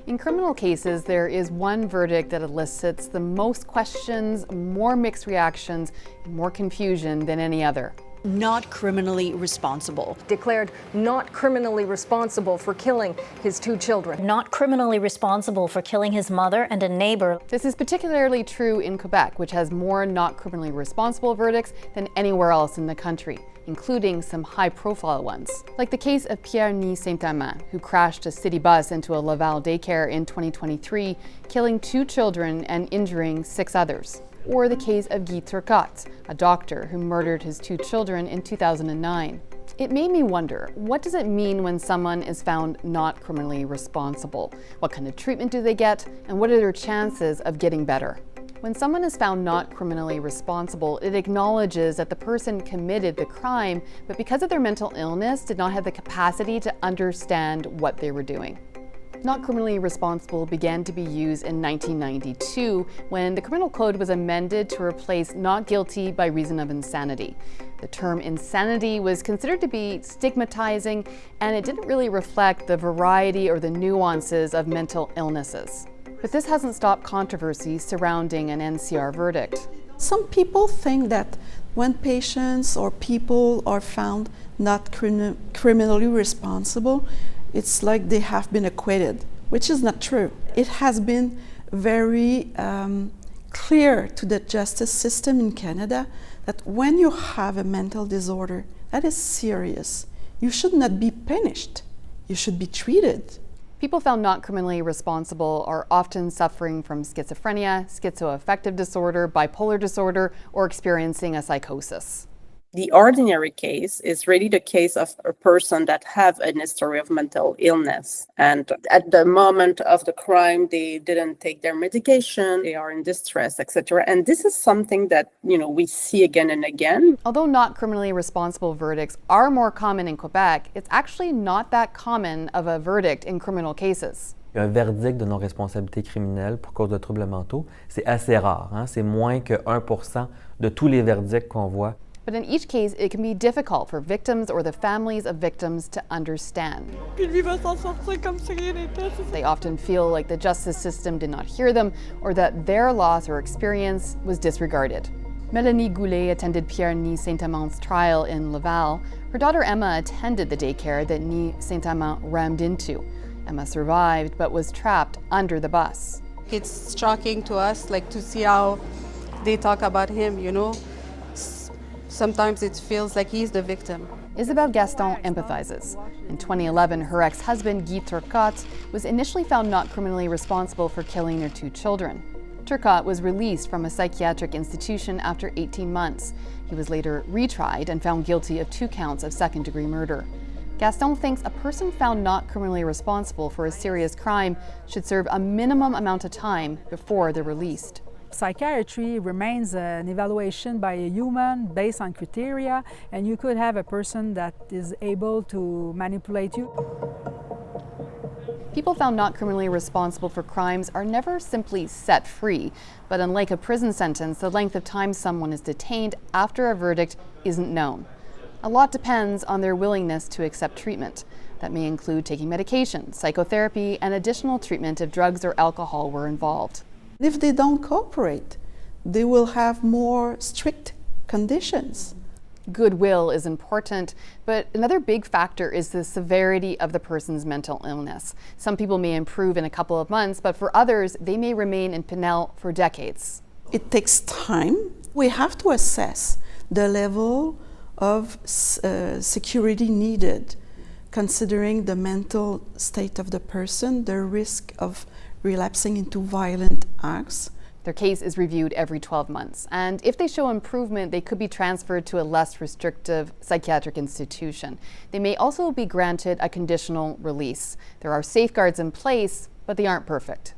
In criminal cases, there is one verdict that elicits the most questions, more mixed reactions, and more confusion than any other. Not criminally responsible. Declared not criminally responsible for killing his 2 children. Not criminally responsible for killing his mother and a neighbor. This is particularly true in Quebec, which has more not criminally responsible verdicts than anywhere else in the country, including some high-profile ones. Like the case of Pierre Saint-Amand, who crashed a city bus into a Laval daycare in 2023, killing 2 children and injuring 6 others. Or the case of Guy Turcotte, a doctor who murdered his 2 children in 2009. It made me wonder, what does it mean when someone is found not criminally responsible? What kind of treatment do they get, and what are their chances of getting better? When someone is found not criminally responsible, it acknowledges that the person committed the crime, but because of their mental illness, did not have the capacity to understand what they were doing. Not criminally responsible began to be used in 1992 when the criminal code was amended to replace not guilty by reason of insanity. The term insanity was considered to be stigmatizing, and it didn't really reflect the variety or the nuances of mental illnesses. But this hasn't stopped controversy surrounding an NCR verdict. Some people think that when patients or people are found not criminally responsible, it's like they have been acquitted, which is not true. It has been very clear to the justice system in Canada that when you have a mental disorder, that is serious. You should not be punished. You should be treated. People found not criminally responsible are often suffering from schizophrenia, schizoaffective disorder, bipolar disorder, or experiencing a psychosis. The ordinary case is really the case of a person that have an history of mental illness. And at the moment of the crime, they didn't take their medication, they are in distress, etc. And this is something that, we see again and again. Although not criminally responsible verdicts are more common in Quebec, it's actually not that common of a verdict in criminal cases. Un verdict de non-responsabilité criminelle pour cause de troubles mentaux, c'est assez rare. C'est moins que 1% de tous les verdicts qu'on voit. But in each case, it can be difficult for victims or the families of victims to understand. They often feel like the justice system did not hear them or that their loss or experience was disregarded. Mélanie Goulet attended Pierre Saint-Amand's trial in Laval. Her daughter Emma attended the daycare that Saint-Amand rammed into. Emma survived but was trapped under the bus. It's shocking to us, to see how they talk about him, Sometimes it feels like he's the victim. Isabelle Gaston empathizes. In 2011, her ex-husband, Guy Turcotte, was initially found not criminally responsible for killing their 2 children. Turcotte was released from a psychiatric institution after 18 months. He was later retried and found guilty of 2 counts of second-degree murder. Gaston thinks a person found not criminally responsible for a serious crime should serve a minimum amount of time before they're released. Psychiatry remains an evaluation by a human based on criteria, and you could have a person that is able to manipulate you. People found not criminally responsible for crimes are never simply set free, but unlike a prison sentence, the length of time someone is detained after a verdict isn't known. A lot depends on their willingness to accept treatment. That may include taking medication, psychotherapy, and additional treatment if drugs or alcohol were involved. If they don't cooperate, they will have more strict conditions. Goodwill is important, but another big factor is the severity of the person's mental illness. Some people may improve in a couple of months, but for others, they may remain in Pinel for decades. It takes time. We have to assess the level of security needed, considering the mental state of the person, the risk of relapsing into violent acts. Their case is reviewed every 12 months, and if they show improvement, they could be transferred to a less restrictive psychiatric institution. They may also be granted a conditional release. There are safeguards in place, but they aren't perfect.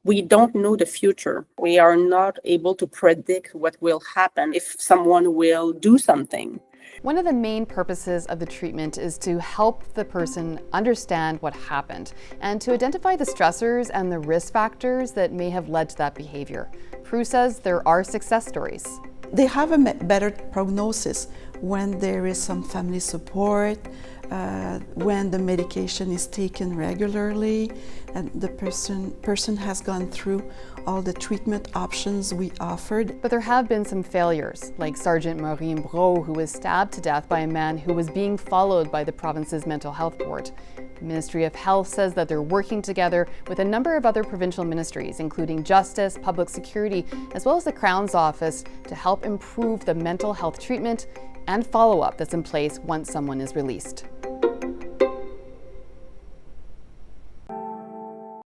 We don't know the future. We are not able to predict what will happen, if someone will do something. One of the main purposes of the treatment is to help the person understand what happened and to identify the stressors and the risk factors that may have led to that behavior. Prue says there are success stories. They have a better prognosis when there is some family support, when the medication is taken regularly and the person has gone through all the treatment options we offered. But there have been some failures, like Sergeant Maureen Brault, who was stabbed to death by a man who was being followed by the province's mental health board. The Ministry of Health says that they're working together with a number of other provincial ministries, including Justice, Public Security, as well as the Crown's Office, to help improve the mental health treatment and follow-up that's in place once someone is released.